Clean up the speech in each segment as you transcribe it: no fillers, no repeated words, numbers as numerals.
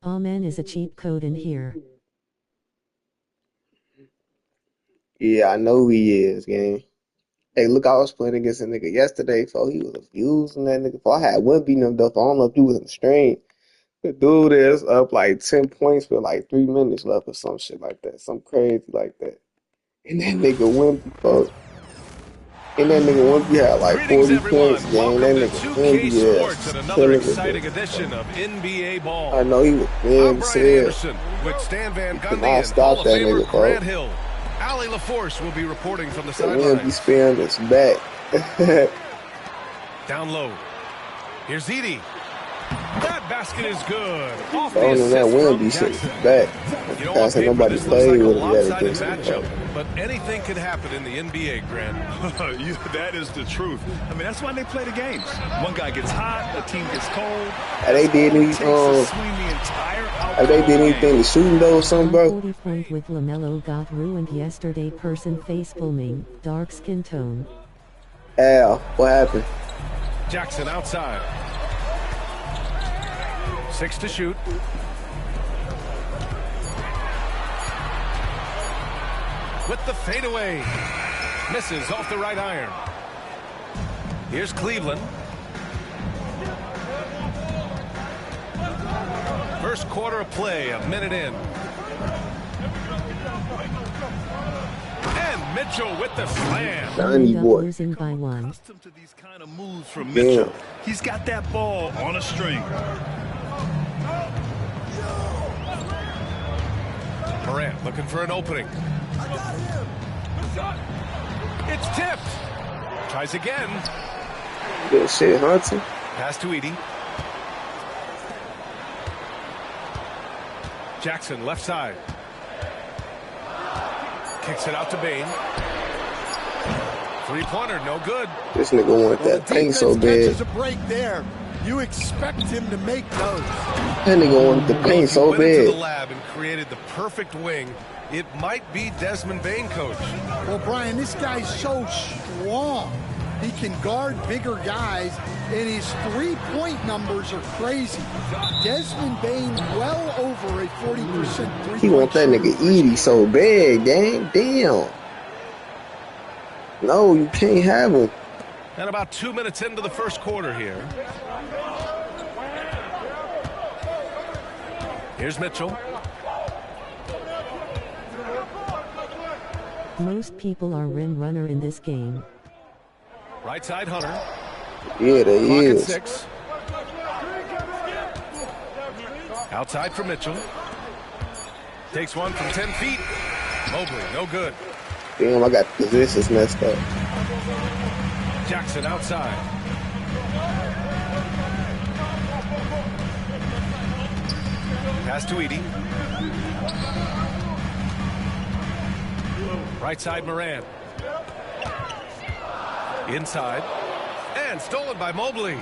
Amen is a cheat code in here. Yeah, I know who he is, gang. Hey, look, I was playing against a nigga yesterday, so he was abusing that nigga. I had one beating him, though, so I don't know if he was in the stream. The dude is up like 10 points with like 3 minutes left or some shit like that. Some crazy like that. And that nigga Wimpy, fuck. And that nigga Wimpy had like 40 points, gang. That nigga Wimpy is killing Exciting it. edition of NBA ball. I know he was big as hell. With Stan Van Cannot Gundy and stop Hall of that Famer nigga, Grant folks. Hill. Ali LaForce will be reporting from the The Wimpy sidelines. spin is back. Down low. Here's Edie. That basket is good. Off the Throwing that assist from Wimpy shit is Jackson. back. You know, on Can't paper, nobody this looks play like a with it yet lopsided against him. matchup, but anything can happen in the NBA, Grant. That is the truth. I mean, that's why they play the games. One guy gets hot, the team gets cold. Have they did anything to shooting though or something, bro? 40 point with LaMelo got ruined yesterday. Person face filming, dark skin tone. Al, what happened? Jackson outside. 6 to shoot. With the fadeaway. Misses off the right iron. Here's Cleveland. First quarter of play, a minute in. And Mitchell with the slam. Shiny boy. Losing by 1. Accustomed to these kind of moves from Mitchell. He's got that ball on a string. Morant looking for an opening. It's tipped. Tries again. Good shit, Hudson. Pass to Edie. Jackson left side. Kicks it out to Bain. Three-pointer, no good. This nigga want that paint so bad. A break there. You expect him to make those. That nigga wanted the paint so Went into the bad. lab and created the perfect wing It might be Desmond Bain, coach. Well, Brian, this guy's so strong. He can guard bigger guys, and his three-point numbers are crazy. Desmond Bain well over a 40% three-point. He want that nigga Edie so bad, gang. Damn. No, you can't have him. And about 2 minutes into the first quarter here. Here's Mitchell. Most people are rim runner in this game. Right side Hunter. Yeah, they Clock at is. 6. Outside for Mitchell. Takes one from 10 feet. Mobley, no good. Damn, I got positions messed up. Jackson outside. Pass to Edie. Right side Moran. Inside. And stolen by Mobley.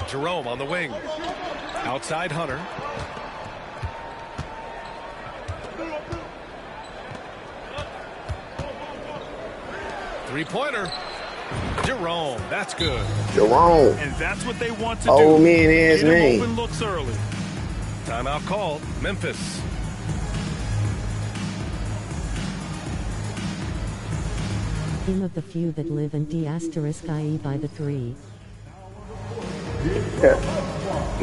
Jerome on the wing. Outside Hunter. Three-pointer. Jerome, that's good. Jerome. And that's what they want to do. Old man ass Get him name. open looks early. Timeout called. Memphis. Him of the few that live in D*IE by the 3.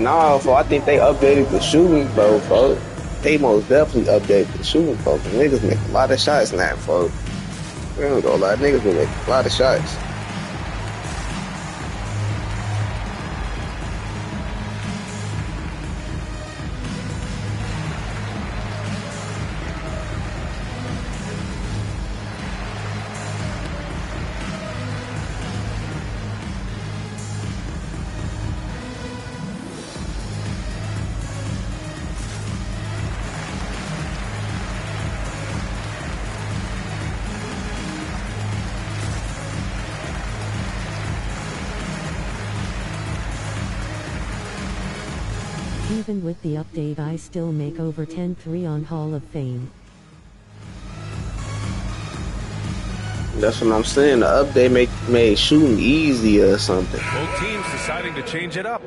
Nah, I think they updated the shooting, bro, folks. They most definitely updated the shooting, folks. Niggas make a lot of shots now, folks. We don't go lie, niggas been making a lot of shots. Even with the update, I still make over 10-3 on Hall of Fame. That's what I'm saying. The update made shooting easier or something. Both teams deciding to change it up.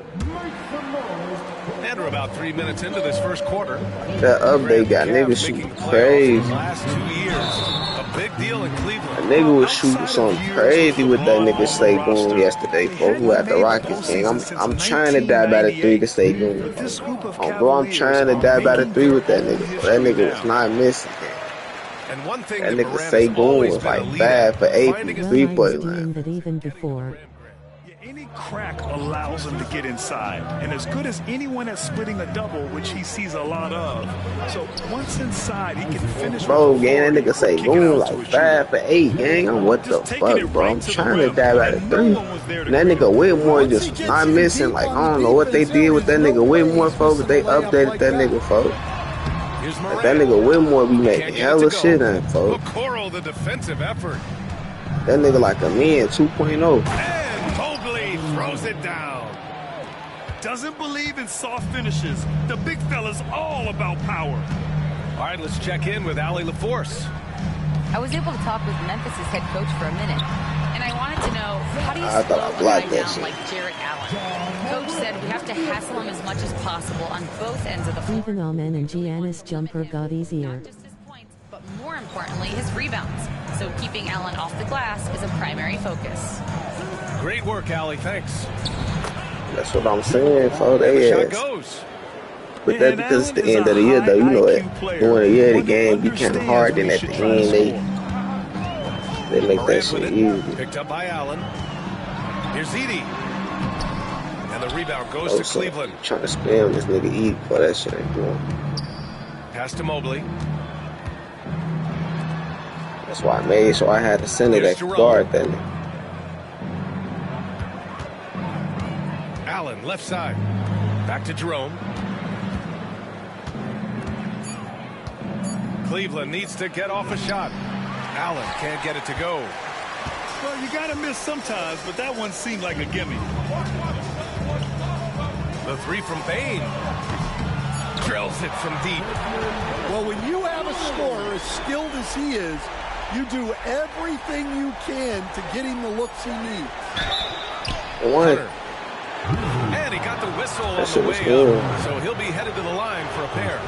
And we're about 3 minutes into this first quarter. That update got niggas shooting crazy. Last 2 years. A big deal in Cleveland. A nigga was shooting something crazy with that nigga Slay Boom yesterday, folks. Who had the Rockets game. I'm trying to die by the 3 to Slay Boom. Oh, bro, I'm trying to die by the 3 with that nigga. That nigga was not missing. And one thing That nigga Slay Boom was like bad for 8 from the Well, I 3 was point doing line. that even before. Any crack allows him to get inside. And as good as anyone at splitting a double, which he sees a lot of. So once inside, he can finish. Bro, gang, that nigga Slay Boom like 5 for 8, gang. I'm what the fuck, bro? I'm trying to die by the 3. And that nigga Whitmore just not missing. Like, I don't know what they did with that nigga Whitmore, folks, but they updated that nigga, folks. Like, that nigga Whitmore be making hella shit on, folks. Okoro, the defensive effort. That nigga like a man 2.0. And Mobley throws it down. Doesn't believe in soft finishes. The big fella's all about power. All right, let's check in with Allie LaForce. I was able to talk with Memphis' head coach for a minute, and I wanted to know, how do you I thought slow I a guy blocked that down shit. like Jarrett Allen? Coach said we have to hassle him as much as possible on both ends of the floor. Even Amen and Giannis' jumper got easier. Not just his points, but more importantly, his rebounds. So keeping Allen off the glass is a primary focus. Great work, Allie. Thanks. That's what I'm saying, folks. The They shot ass. goes. But that's because it's the end of the year, though. You know it. During the year, the game be kind of hard. Then at the end, they make that Moran shit with it. easy. Picked up by Allen. Here's Edie. And the rebound goes to Also, Cleveland. trying to spam this nigga eat for that shit ain't doing. Pass to Mobley. That's why I made sure I had to send it Here's at Jerome. guard that nigga. Allen, left side. Back to Jerome. Cleveland needs to get off a shot. Allen can't get it to go. Well, you got to miss sometimes, but that one seemed like a gimme. The three from Bain. drills it from deep. Well, when you have a scorer as skilled as he is, you do everything you can to get him the looks he needs. One. And he got the whistle on That the shit was way good. up, so he'll be headed to the line for a pair.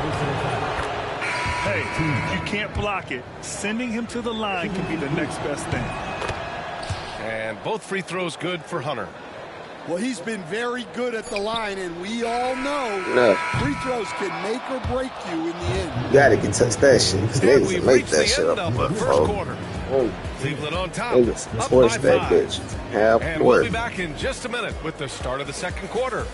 Hey, you can't block it. Sending him to the line can be the next best thing. And both free throws good for Hunter. Well, he's been very good at the line, and we all know No. free throws can make or break you in the end. You gotta get touch that shit. Cause And niggas we've will make reached that the shit end up. of the first Bro. quarter. Cleveland on top. Niggas Up torch by that 5. bitch. Half And we'll court. be back in just a minute with the start of the second quarter.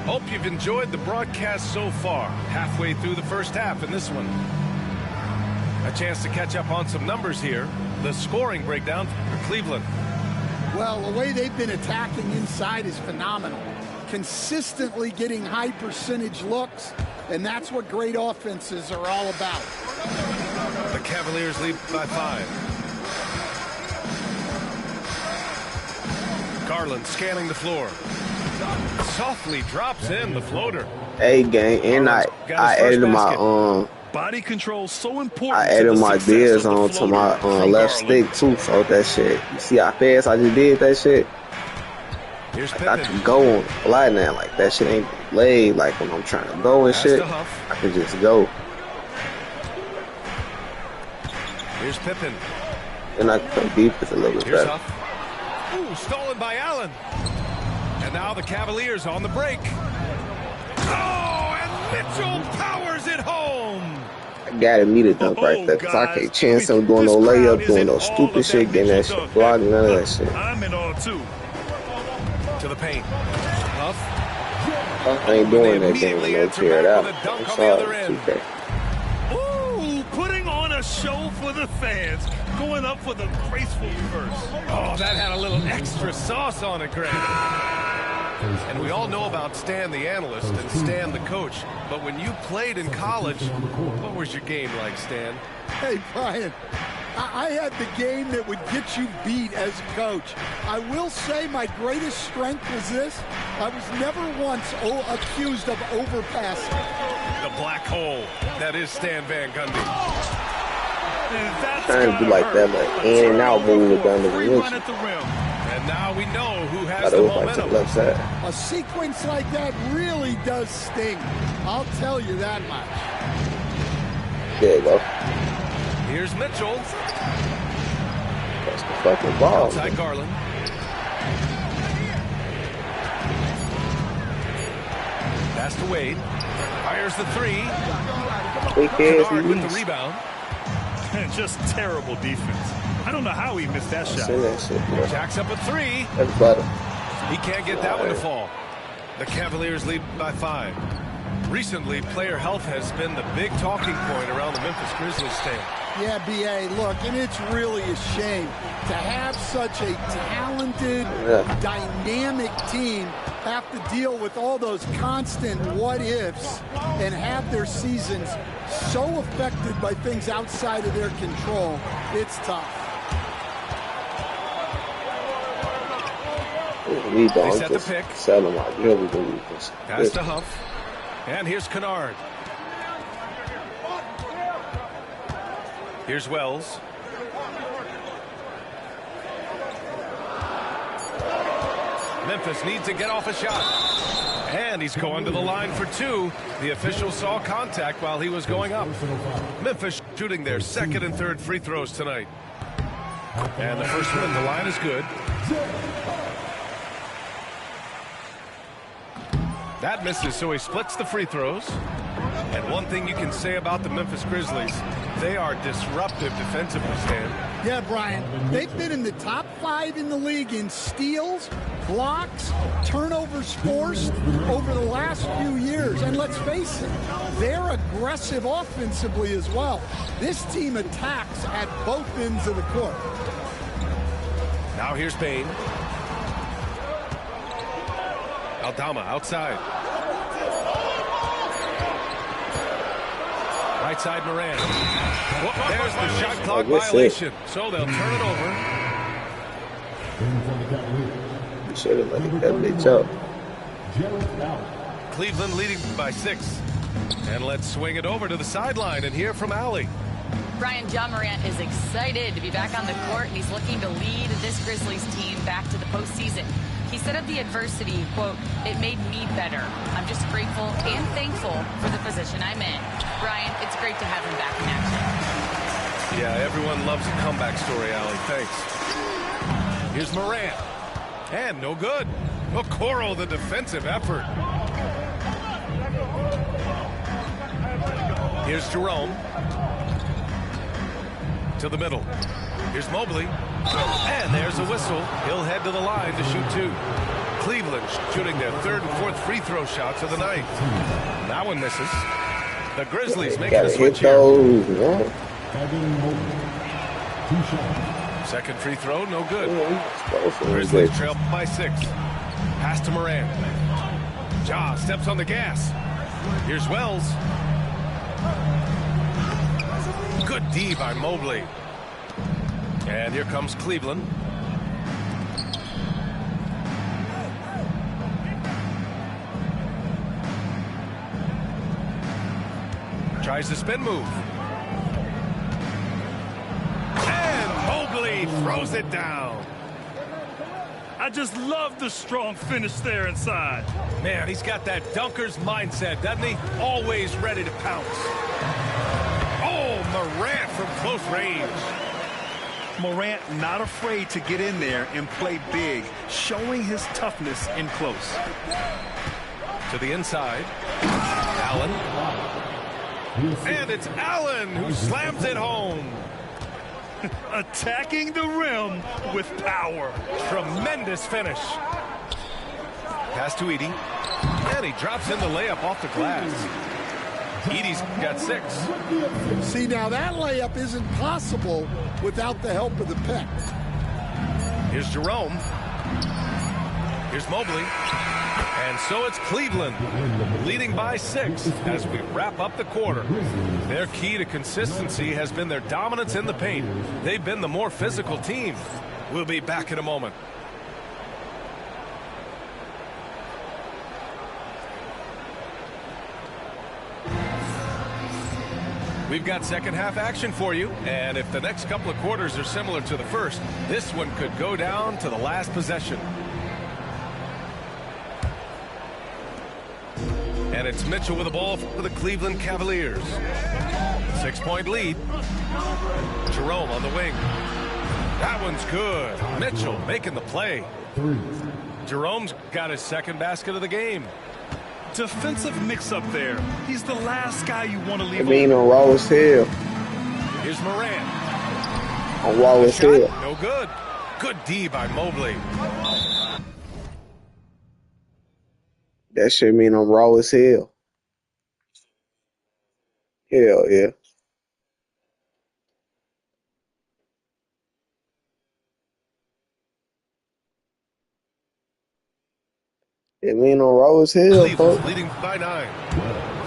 Hope you've enjoyed the broadcast so far. Halfway through the first half in this one. A chance to catch up on some numbers here. The scoring breakdown for Cleveland. Well, the way they've been attacking inside is phenomenal. Consistently getting high percentage looks, and that's what great offenses are all about. The Cavaliers lead by 5. Garland scanning the floor. Softly drops in the floater. Hey, gang, and I added my Body control so important. I added my bids on to my left stick too. So that shit, you see how fast I just did that shit? Here's Like, I Pippen. can go on the fly now. Like that shit ain't laid. Like when I'm trying to go and Pass shit, to Huff. I can just go. Here's Pippen. And I can play defense a little bit Here's better. Huff. Ooh, stolen by Allen. And now the Cavaliers on the break. Oh, and Mitchell powers it home. I gotta meet a dunk right there, cause I can't chance him doing no layup, doing no stupid shit, getting that shit blocked, none of that shit. I'm in all too. To the paint. Huff. I ain't doing that game Immediately no answer tear it back out. with a dunk I'm on the other sorry, end. 2K. Ooh, putting on a show for the fans. Going up for the graceful reverse. Oh, that had a little extra sauce on it, Greg. And we all know about Stan the analyst and Stan the coach. But when you played in college, what was your game like, Stan? Hey, Brian, I had the game that would get you beat as a coach. I will say my greatest strength was this. I was never once accused of overpassing. The black hole. That is Stan Van Gundy. Trying to do like that, like in and out moving down the Free rim. run at the rim. And now we know who has Gotta the open to the momentum. left side. A sequence like that really does sting. I'll tell you that much. There you go. Here's Mitchell. That's the fucking ball. Outside Garland. Pass to Wade. Fires the 3. Quick ass Kennard with the release. rebound. Just terrible defense. I don't know how he missed that shot. Send that shit, bro. Jacks up a 3. That's better. He can't get that one to fall. The Cavaliers lead by 5. Recently, player health has been the big talking point around the Memphis Grizzlies stand. Yeah, B.A., look, and it's really a shame to have such a talented, dynamic team have to deal with all those constant what-ifs and have their seasons so affected by things outside of their control. It's tough. We They don't set the just pick. sell them out. You know we do this. Pass to Huff. And here's Kennard. Here's Wells. Memphis needs to get off a shot. And he's going to the line for 2. The official saw contact while he was going up. Memphis shooting their second and third free throws tonight. And the first one at the line is good. That misses, so he splits the free throws. And one thing you can say about the Memphis Grizzlies, they are disruptive defensively, Stan. Yeah, Brian, they've been in the top 5 in the league in steals, blocks, turnovers forced over the last few years. And let's face it, they're aggressive offensively as well. This team attacks at both ends of the court. Now here's Bain. Aldama outside. Right side Moran. There's the shot clock violation. So they'll turn it over. Should have let that bitch up. Cleveland leading by 6. And let's swing it over to the sideline and hear from Allie. Brian, John Morant is excited to be back on the court, and he's looking to lead this Grizzlies team back to the postseason. He said of the adversity, quote, "It made me better. I'm just grateful and thankful for the position I'm in." Brian, it's great to have him back in action. Yeah, everyone loves a comeback story, Allie. Thanks. Here's Morant. And no good. Okoro, the defensive effort. Here's Jerome. To the middle. Here's Mobley. And there's a whistle. He'll head to the line to shoot 2. Cleveland shooting their 3rd and 4th free throw shots of the night. That one misses. The Grizzlies making a switch here. Second free throw, no good. Grizzlies trail by 6. Pass to Morant. Ja steps on the gas. Here's Wells. Good D by Mobley. And here comes Cleveland. Tries the spin move. And Mobley throws it down. I just love the strong finish there inside. Man, he's got that dunker's mindset, doesn't he? Always ready to pounce. Oh, Morant from close range. Morant not afraid to get in there and play big, showing his toughness in close. To the inside. Allen. And it's Allen who slams it home. Attacking the rim with power. Tremendous finish. Pass to Edey. And he drops in the layup off the glass. Edey's got 6. See, now that layup isn't possible without the help of the pick. Here's Jerome. Here's Mobley. And so it's Cleveland leading by 6 as we wrap up the quarter. Their key to consistency has been their dominance in the paint. They've been the more physical team. We'll be back in a moment. We've got second half action for you, and if the next couple of quarters are similar to the first, this one could go down to the last possession. And it's Mitchell with the ball for the Cleveland Cavaliers. 6-point lead. Jerome on the wing. That one's good. Mitchell making the play. Jerome's got his second basket of the game. Defensive mix-up there. He's the last guy you want to leave. I mean, on Wallace Hill. Here's Morant. On Wallace Hill. No good. Good D by Mobley. That should mean on Wallace Hill. Hell yeah. It mean on Rose Hill, folks. Leading by 9.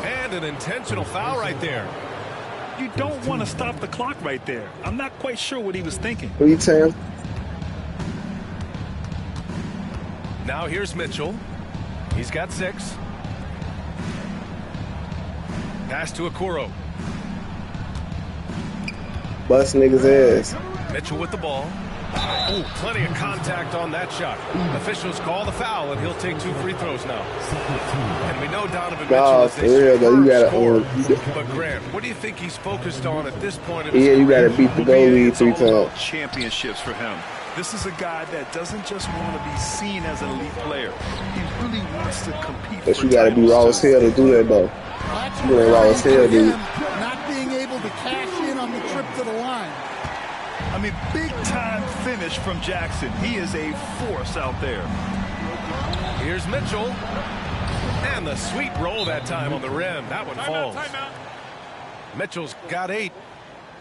And an intentional foul right there. You don't want to stop the clock right there. I'm not quite sure what he was thinking. What you saying? Now here's Mitchell. He's got 6. Pass to Okoro. Bust niggas' ass. Mitchell with the ball. Ooh, plenty of contact on that shot. Officials call the foul, and he'll take 2 free throws now. And we know Donovan Mitchell is a superb scorer. But Grant, what do you think he's focused on at this point? Yeah, you got to beat the goal lead 3 times. Championships for him. This is a guy that doesn't just want to be seen as an elite player. He really wants to compete. But you got to be Wallace Hill to do that, though. You ain't Wallace Hill, dude. Not being able to cash in on the trip to the line. I mean, big-time finish from Jackson. He is a force out there. Here's Mitchell. And the sweet roll that time on the rim. That one falls. Mitchell's got 8.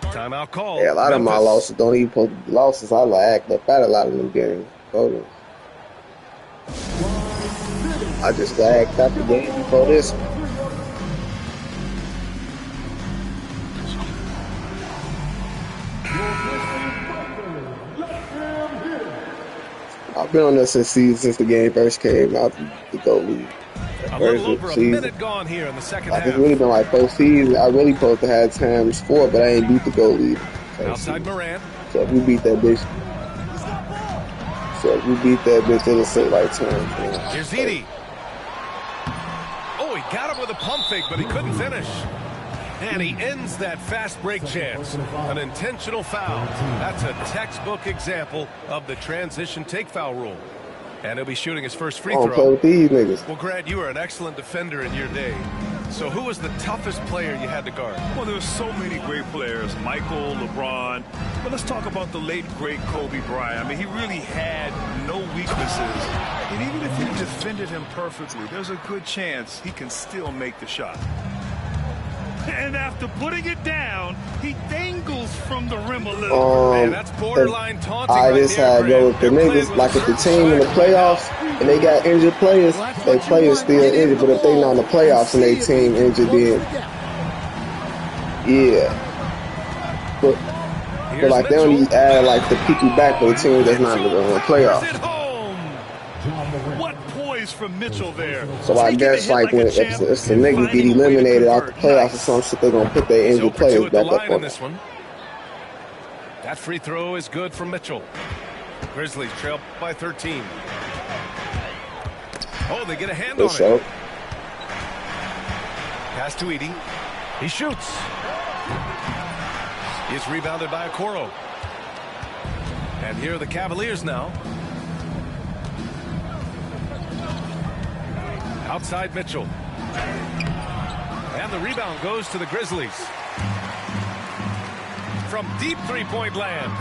Timeout call. Yeah, a lot of my losses don't even put losses. I act up at a lot of them games. I just got act up the game before this. I've been on this since the game first came out to go league. A First little over a season. minute gone here in the second Like, it's half. really been like postseason. I really supposed to have times 4, but I ain't beat the goal leader. Outside Morant. So if we beat that bitch, it'll say like times 1. Here's Edie. Oh, he got him with a pump fake, but he couldn't finish. And he ends that fast break chance. An intentional foul. That's a textbook example of the transition take foul rule. And he'll be shooting his first free I don't play throw. with these niggas. Well, Grant, you were an excellent defender in your day. So who was the toughest player you had to guard? Well, there's so many great players, Michael, LeBron. But let's talk about the late, great Kobe Bryant. I mean, he really had no weaknesses. And even if you defended him perfectly, there's a good chance he can still make the shot. And after putting it down, he dangles from the rim a little. Man, that's borderline taunting. I just had to go with the niggas. Like if the team in the playoffs and they got injured players, they players still injured. But if they not in the playoffs and they team injured, then yeah. But like they only add like the people back for the team that's not in the playoffs. What poise from Mitchell there. So I guess like when if the niggas get eliminated out the playoffs or some shit, they're gonna put their injured players back up on this one. That free throw is good for Mitchell. Grizzlies trail by 13. Oh, they get a hand on it. Pass to Edie. He shoots. He's rebounded by Okoro. And here are the Cavaliers now. Outside Mitchell. And the rebound goes to the Grizzlies. From deep three-point land.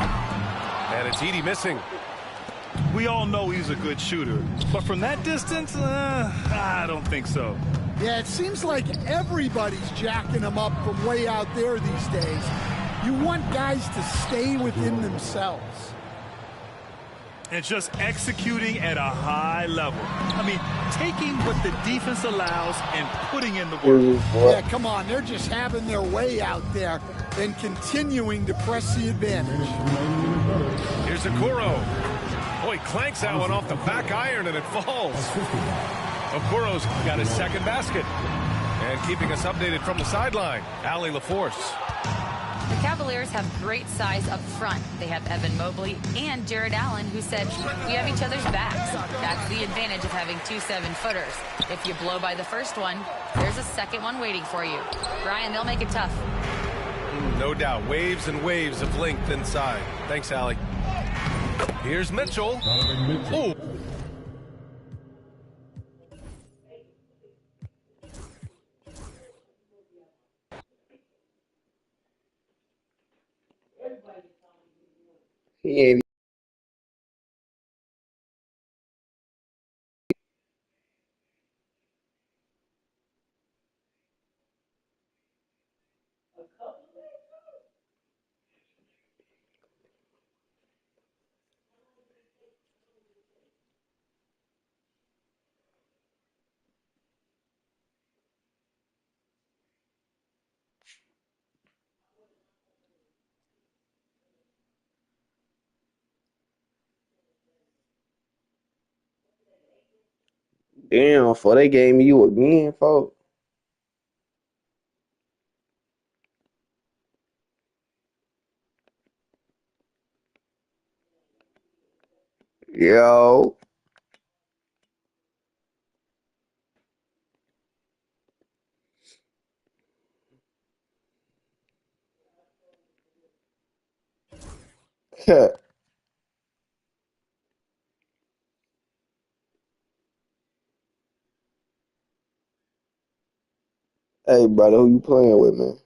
And it's Edie missing. We all know he's a good shooter. But from that distance, I don't think so. Yeah, it seems like everybody's jacking him up from way out there these days. You want guys to stay within themselves. And just executing at a high level. I mean, taking what the defense allows and putting in the work. Yeah, come on. They're just having their way out there and continuing to press the advantage. Here's Okoro. Oh, he clanks that one off the back iron and it falls. Okoro's got his second basket. And keeping us updated from the sideline, Allie LaForce. The Cavaliers have great size up front. They have Evan Mobley and Jared Allen, who said, we have each other's backs. That's the advantage of having 2 7-footers. If you blow by the first one, there's a second one waiting for you. Brian, they'll make it tough. No doubt. Waves and waves of length inside. Thanks, Allie. Here's Mitchell. Oh. He ain't. Damn, for they gave me you again, folks. Yo. Hey, brother, who you playing with, man?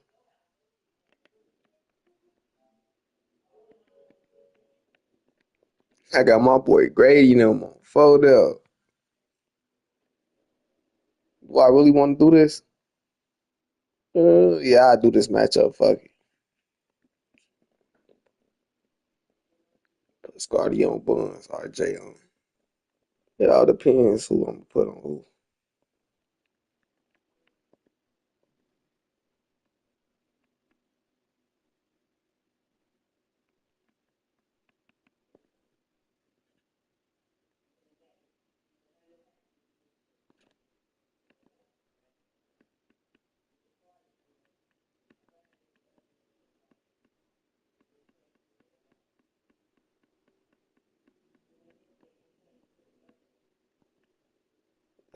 I got my boy Grady and them on fold up. Do I really want to do this? Yeah, I'll do this matchup. Fuck it. Put Scardy on Buns, RJ on. It all depends who I'm gonna put on who.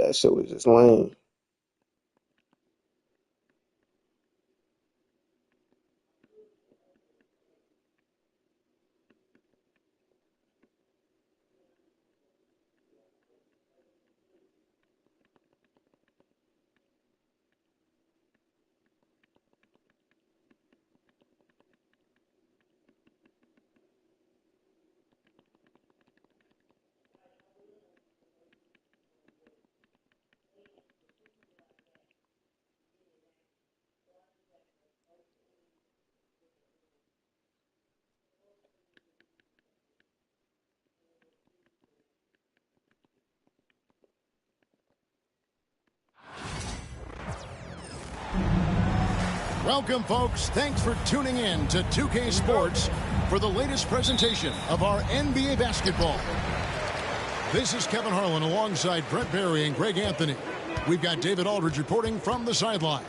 That shit was just lame. Welcome, folks. Thanks for tuning in to 2K Sports for the latest presentation of our NBA basketball. This is Kevin Harlan alongside Brett Barry and Greg Anthony. We've got David Aldridge reporting from the sideline.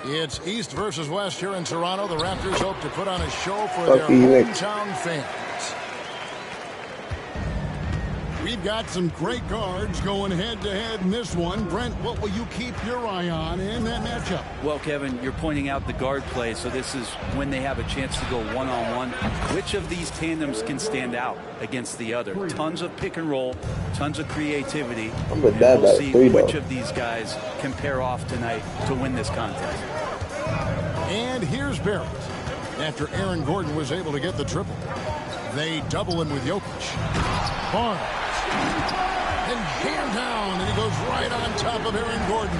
It's East versus West here in Toronto. The Raptors hope to put on a show for their hometown fans. We've got some great guards going head-to-head in this one. Brent, what will you keep your eye on in that matchup? Well, Kevin, you're pointing out the guard play, so this is when they have a chance to go one-on-one. Which of these tandems can stand out against the other? Tons of pick and roll, tons of creativity. We'll see which of these guys can pair off tonight to win this contest. And here's Barrett. After Aaron Gordon was able to get the triple, they double him with Jokic. Barnes. And jammed down, and he goes right on top of Aaron Gordon.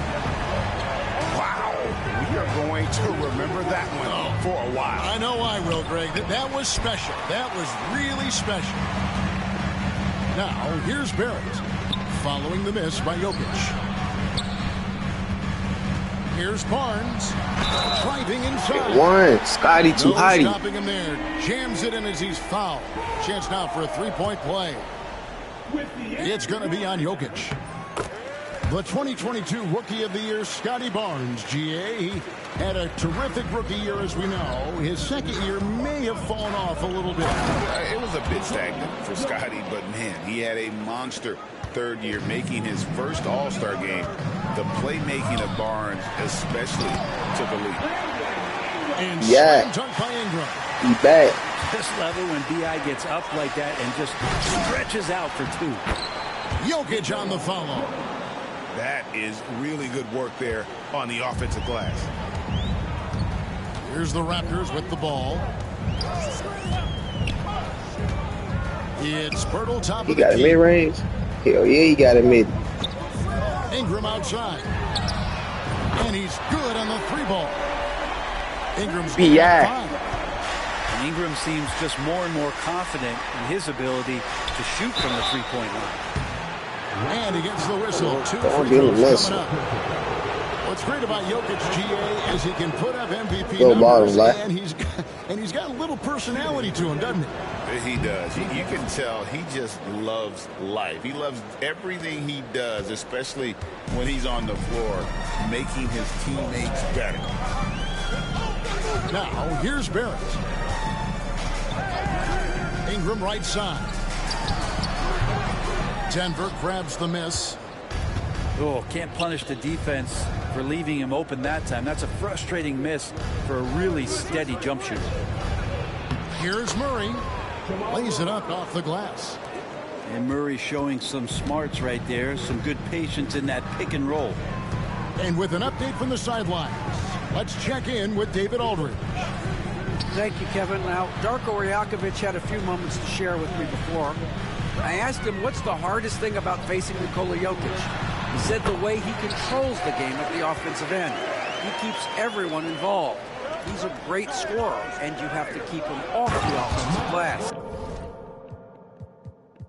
Wow, we are going to remember that one for a while. I know I will, Greg. That was special. That was really special. Now, here's Barrett, following the miss by Jokic. Here's Barnes, driving inside. One, Scotty too high. Stopping him there, jams it in as he's fouled. Chance now for a three-point play. It's going to be on Jokic. The 2022 Rookie of the Year, Scotty Barnes, GA. He had a terrific rookie year, as we know. His second year may have fallen off a little bit. It was a bit stagnant for Scotty, but man, he had a monster third year, making his first All-Star game. The playmaking of Barnes especially took a leap. And slam dunk by Ingram. He back. This level when B.I. gets up like that and just stretches out for two. Jokic on the follow. That is really good work there on the offensive glass. Here's the Raptors with the ball. It's Birtle top of the key. He got a mid-range? Hell yeah, he got a mid. Ingram outside. And he's good on the three ball. Ingram's B.I. Ingram seems just more and more confident in his ability to shoot from the three-point line. And he gets the whistle. Two free throws coming up. What's great about Jokic, GA, is he can put up MVP numbers, and he's got a little personality to him, doesn't he? He does. You can tell he just loves life. He loves everything he does, especially when he's on the floor, making his teammates better. Now, here's Barrett. Ingram right side. Denver grabs the miss. Oh, can't punish the defense for leaving him open that time. That's a frustrating miss for a really steady jump shooter. Here's Murray. Lays it up off the glass. And Murray showing some smarts right there. Some good patience in that pick and roll. And with an update from the sidelines, let's check in with David Aldridge. Thank you, Kevin. Now, Darko Rajakovic had a few moments to share with me before. I asked him, what's the hardest thing about facing Nikola Jokic? He said the way he controls the game at the offensive end. He keeps everyone involved. He's a great scorer, and you have to keep him off the offensive glass.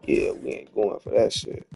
Yeah, we ain't going for that shit.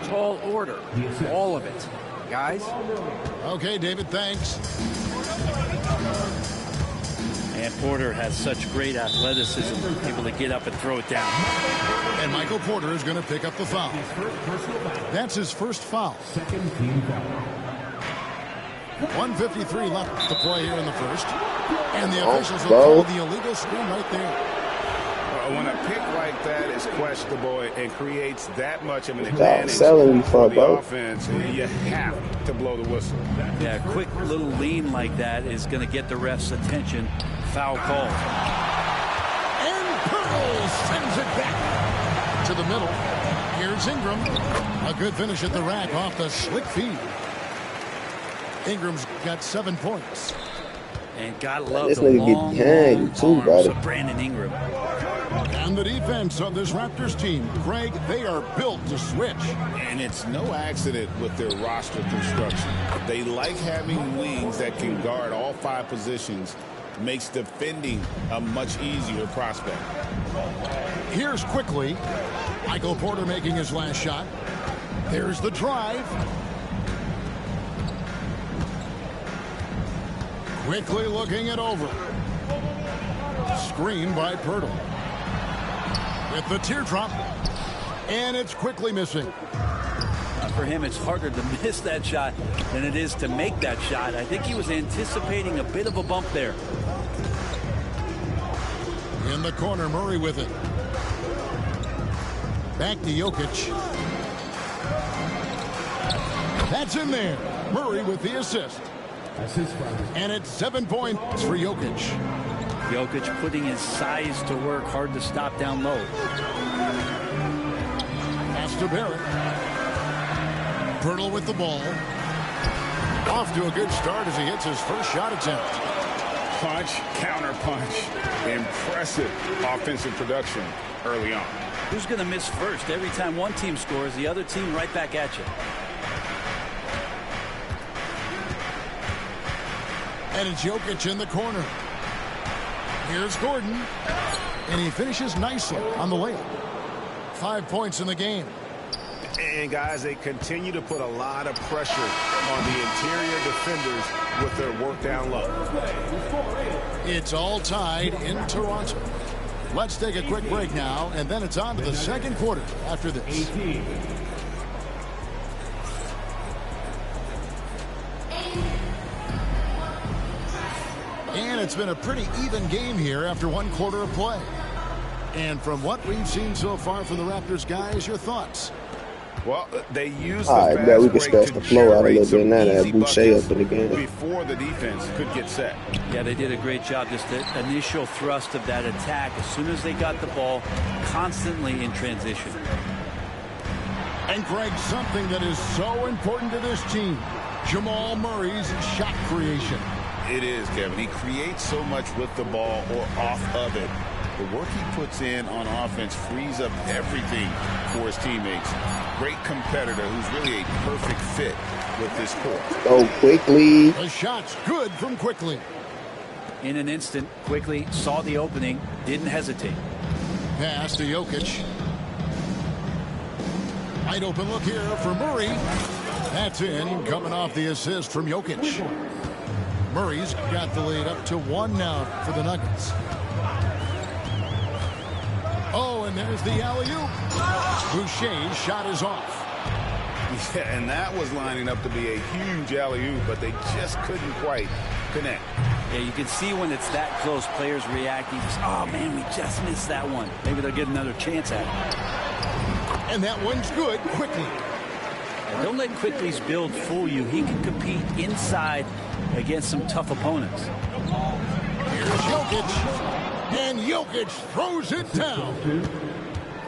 tall order. All of it. Guys? Okay, David, thanks. And Porter has such great athleticism, able to get up and throw it down. And Michael Porter is going to pick up the foul. That's his first foul. 1:53 left to play here in the first. And the officials will call the illegal screen right there. When a pick like that is questionable and creates that much of an advantage for the offense, you have to blow the whistle. Yeah, a quick little lean like that is going to get the ref's attention. Foul call. And Pearl sends it back to the middle. Here's Ingram. A good finish at the rack off the slick feed. Ingram's got 7 points. And gotta love this the nigga long, get behind you too, arms brother. of Brandon Ingram. And the defense of this Raptors team, Greg, they are built to switch. And it's no accident with their roster construction. They like having wings that can guard all 5 positions. Makes defending a much easier prospect. Here's quickly Michael Porter making his last shot. There's the drive. Quickly looking it over. Screen by Pirtle. With the teardrop. And it's quickly missing. For him, it's harder to miss that shot than it is to make that shot. I think he was anticipating a bit of a bump there. In the corner, Murray with it. Back to Jokic. That's in there. Murray with the assist. And it's 7 points for Jokic. Jokic putting his size to work, hard to stop down low. Pass to Barrett. Pirtle with the ball. Off to a good start as he hits his first shot attempt. Punch, counter punch. Impressive offensive production early on. Who's going to miss first? Every time one team scores, the other team right back at you. And it's Jokic in the corner. Here's Gordon. And he finishes nicely on the layup. 5 points in the game. And guys, they continue to put a lot of pressure on the interior defenders with their work down low. It's all tied in Toronto. Let's take a quick break now, and then it's on to the second quarter after this. And it's been a pretty even game here after 1 quarter of play. And from what we've seen so far from the Raptors, guys, your thoughts? Well, they used I bet we can stretch the flow out a little bit now that Boucher up in the game. Before the defense could get set. Yeah, they did a great job. Just the initial thrust of that attack, as soon as they got the ball, constantly in transition. And Greg, something that is so important to this team, Jamal Murray's shot creation. It is, Kevin. He creates so much with the ball or off of it. The work he puts in on offense frees up everything for his teammates. Great competitor who's really a perfect fit with this court. Oh, Quickly. The shot's good from Quickly. In an instant, Quickly saw the opening, didn't hesitate. Pass to Jokic. Wide open look here for Murray. That's in, coming off the assist from Jokic. Murray's got the lead up to 1 now for the Nuggets. Oh, and there's the alley-oop. Boucher's shot is off. Yeah, and that was lining up to be a huge alley-oop, but they just couldn't quite connect. Yeah, you can see when it's that close, players reacting. Just, oh, man, we just missed that one. Maybe they'll get another chance at it. And that one's good quickly. And don't let Quickly's build fool you. He can compete inside against some tough opponents. Here's Jokic. And Jokic throws it down.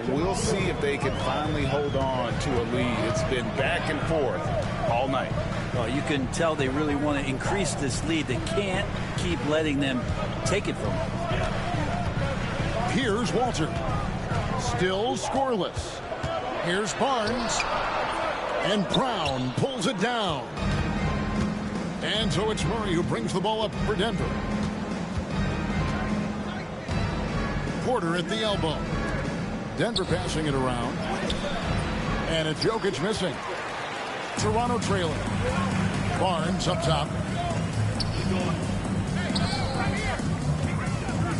We'll see if they can finally hold on to a lead. It's been back and forth all night. Well, you can tell they really want to increase this lead. They can't keep letting them take it from them. Here's Walter. Still scoreless. Here's Barnes. And Brown pulls it down. And so it's Murray who brings the ball up for Denver. Porter at the elbow. Denver passing it around. And it's Jokic missing. Toronto trailing. Barnes up top.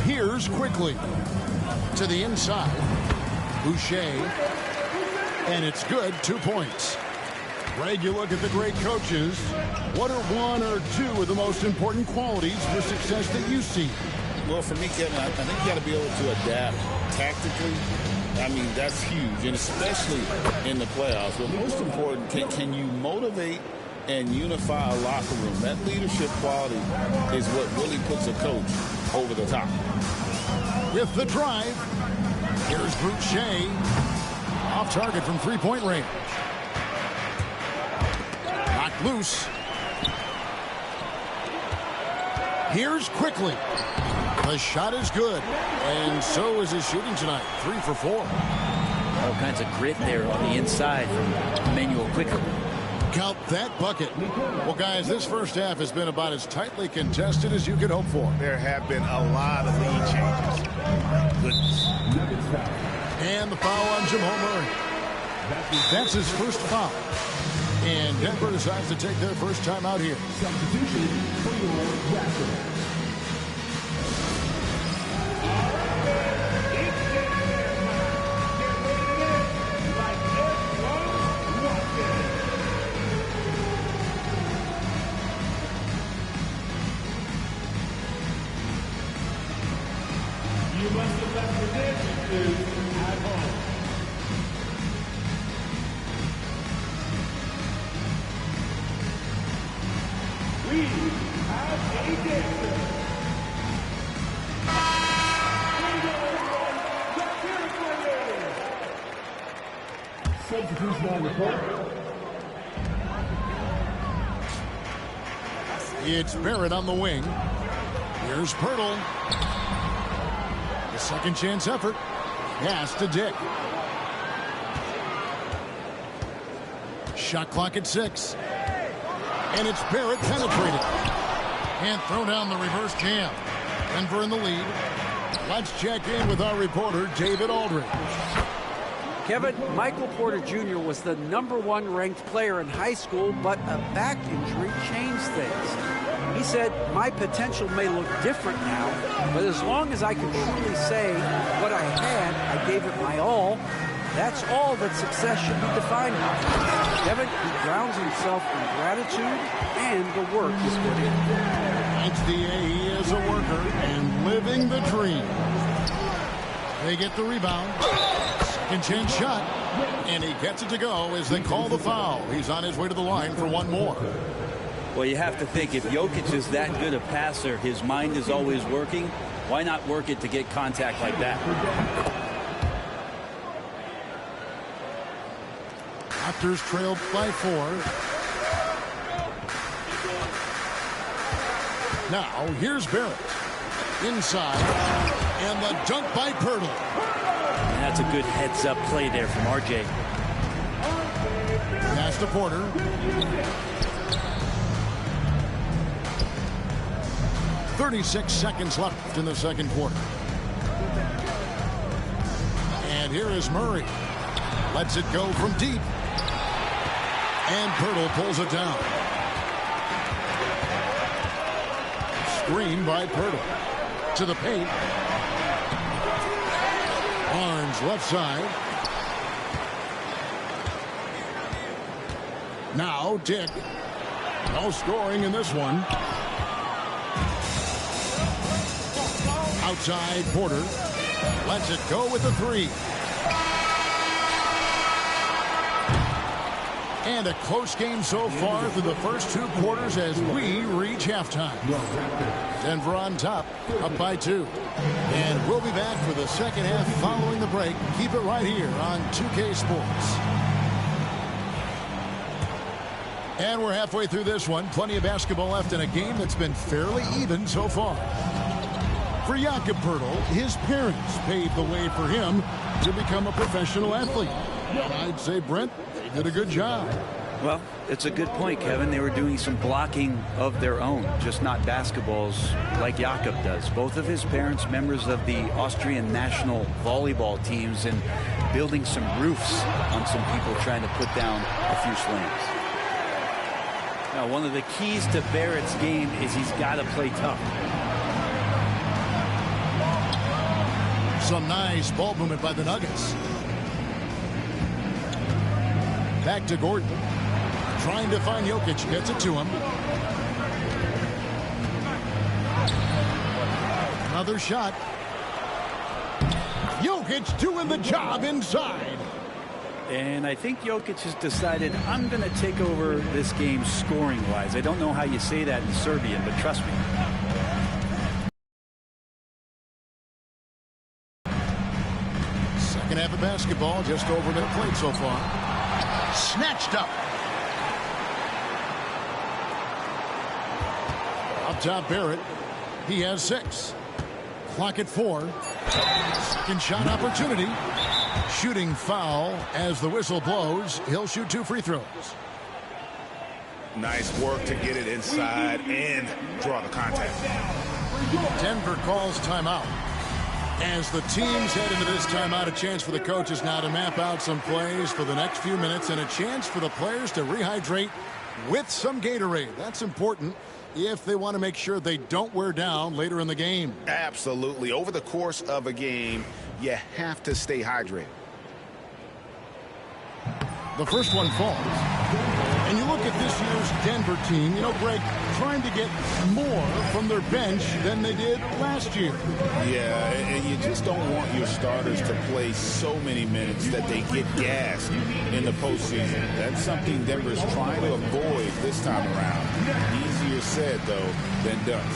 Here's quickly to the inside. Boucher. And it's good. 2 points. Greg, you look at the great coaches. What are one or two of the most important qualities for success that you see? Well, for me, Kevin, I think you got to be able to adapt tactically. I mean, that's huge, and especially in the playoffs. But most important, can you motivate and unify a locker room? That leadership quality is what really puts a coach over the top. With the drive, here's Boucher. Off target from three-point range. Knocked loose. Here's quickly. The shot is good, and so is his shooting tonight. 3 for 4. All kinds of grit there on the inside from Emmanuel Quickly. Count that bucket. Well, guys, this first half has been about as tightly contested as you could hope for. There have been a lot of lead changes. My goodness. And the foul on Jamal Murray. That's his first foul. And Denver decides to take their first time out here. Substitution for your Raptors. You must have left your dancing shoes at home. We have a dancer. Substitution on the court. It's Barrett on the wing. Here's Pirtle. The second chance effort. Pass to Dick. Shot clock at 6. And it's Barrett penetrating. And throw down the reverse jam. Denver in the lead. Let's check in with our reporter, David Aldridge. Kevin, Michael Porter Jr. was the #1 ranked player in high school, but a back injury changed things. He said, my potential may look different now, but as long as I can truly say what I had, I gave it my all. That's all that success should be defined by. Kevin, he grounds himself in gratitude and the work he's put in. Thanks, D.A. He is a worker and living the dream. They get the rebound. Second chance shot. And he gets it to go as they call the foul. He's on his way to the line for one more. Well, you have to think if Jokic is that good a passer, his mind is always working. Why not work it to get contact like that? Raptors trailed by 4. Now, here's Barrett. Inside. And the dunk by Pirtle. And that's a good heads-up play there from RJ. Pass to Porter. "36 seconds left in the second quarter. And here is Murray. Lets it go from deep. And Pirtle pulls it down. Screen by Pirtle. To the paint. Barnes left side. Now Dick. No scoring in this one. Outside Porter. Lets it go with the 3. And a close game so far through the first 2 quarters as we reach halftime. Denver on top, up by 2. And we'll be back for the second half following the break. Keep it right here on 2K Sports. And we're halfway through this one. Plenty of basketball left in a game that's been fairly even so far. For Jakob Poeltl, his parents paved the way for him to become a professional athlete. And I'd say, Brent, they did a good job. Well, it's a good point, Kevin. They were doing some blocking of their own, just not basketballs like Jakob does. Both of his parents, members of the Austrian national volleyball teams, and building some roofs on some people trying to put down a few slams. Now, one of the keys to Barrett's game is he's got to play tough. Some nice ball movement by the Nuggets. Back to Gordon. Trying to find Jokic. Gets it to him. Another shot. Jokic doing the job inside. And I think Jokic has decided, I'm going to take over this game scoring-wise. I don't know how you say that in Serbian, but trust me. Second half of basketball, just over a minute played so far. Snatched up. Up top, Barrett. He has 6. Clock at 4. Second shot opportunity. Shooting foul as the whistle blows. He'll shoot 2 free throws. Nice work to get it inside and draw the contact. Denver calls timeout. As the teams head into this timeout, a chance for the coaches now to map out some plays for the next few minutes and a chance for the players to rehydrate with some Gatorade. That's important if they want to make sure they don't wear down later in the game. Absolutely. Over the course of a game, you have to stay hydrated. The first one falls. And you look at this year's Denver team, you know, Greg, trying to get more from their bench than they did last year. Yeah, and you just don't want your starters to play so many minutes that they get gassed in the postseason. That's something Denver's trying to avoid this time around. Easier said, though, than done.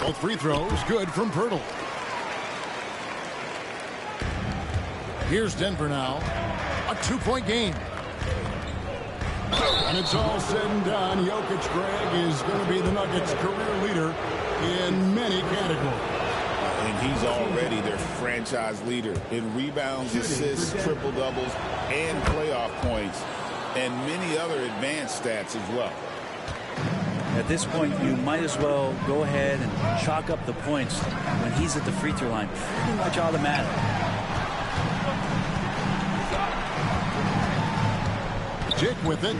Both free throws good from Pirtle. Here's Denver now. A 2-point game. And it's all said and done. Jokic, Greg, is going to be the Nuggets' career leader in many categories. And he's already their franchise leader in rebounds, assists, triple-doubles, and playoff points, and many other advanced stats as well. At this point, you might as well go ahead and chalk up the points when he's at the free throw line. Pretty much automatic. Dick with it.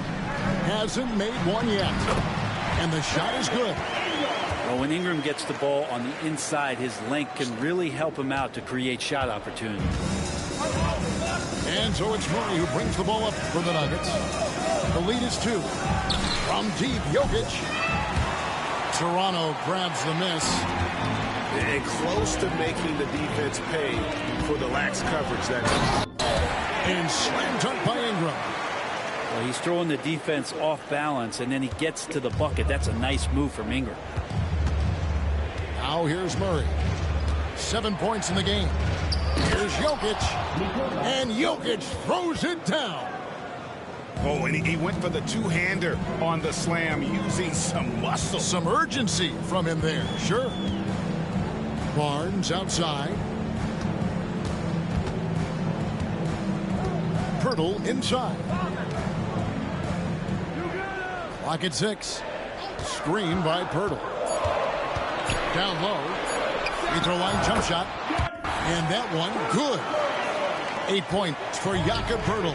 Hasn't made one yet. And the shot is good. Well, when Ingram gets the ball on the inside, his length can really help him out to create shot opportunities. And so it's Murray who brings the ball up for the Nuggets. The lead is 2. From deep, Jokic. Toronto grabs the miss. And close to making the defense pay for the lax coverage that. And slam dunk by Ingram. Well, he's throwing the defense off balance, and then he gets to the bucket. That's a nice move from Ingram. Now here's Murray. 7 points in the game. Here's Jokic. And Jokic throws it down. Oh, and he went for the two-hander on the slam using some muscle. Some urgency from him there, sure. Barnes outside. Pirtle inside. Clock at 6. Screen by Pirtle. Down low. Free throw line jump shot. And that one good. 8 points for Jakob Pirtle.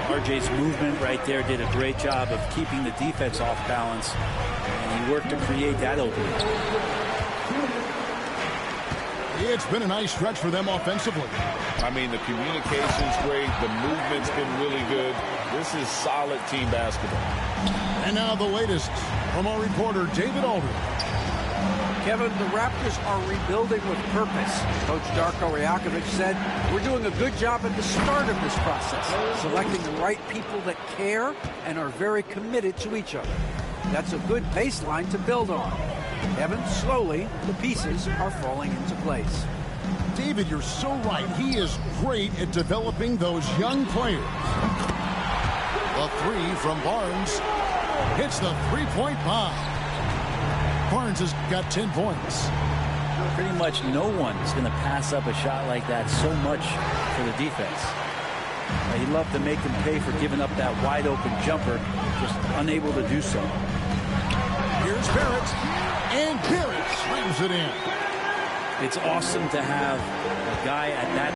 RJ's movement right there did a great job of keeping the defense off balance, and he worked to create that opening. It's been a nice stretch for them offensively. I mean, the communication's great. The movement's been really good. This is solid team basketball. And now the latest from our reporter, David Aldridge. Kevin, the Raptors are rebuilding with purpose. Coach Darko Rajakovic said, we're doing a good job at the start of this process, selecting the right people that care and are very committed to each other. That's a good baseline to build on. Kevin, slowly, the pieces are falling into place. David, you're so right. He is great at developing those young players. The three from Barnes hits the three-point bomb. Barnes has got 10 points. Pretty much no one is going to pass up a shot like that so much for the defense. He'd love to make them pay for giving up that wide-open jumper, just unable to do so. Here's Barrett, and Barrett slams it in. It's awesome to have a guy at that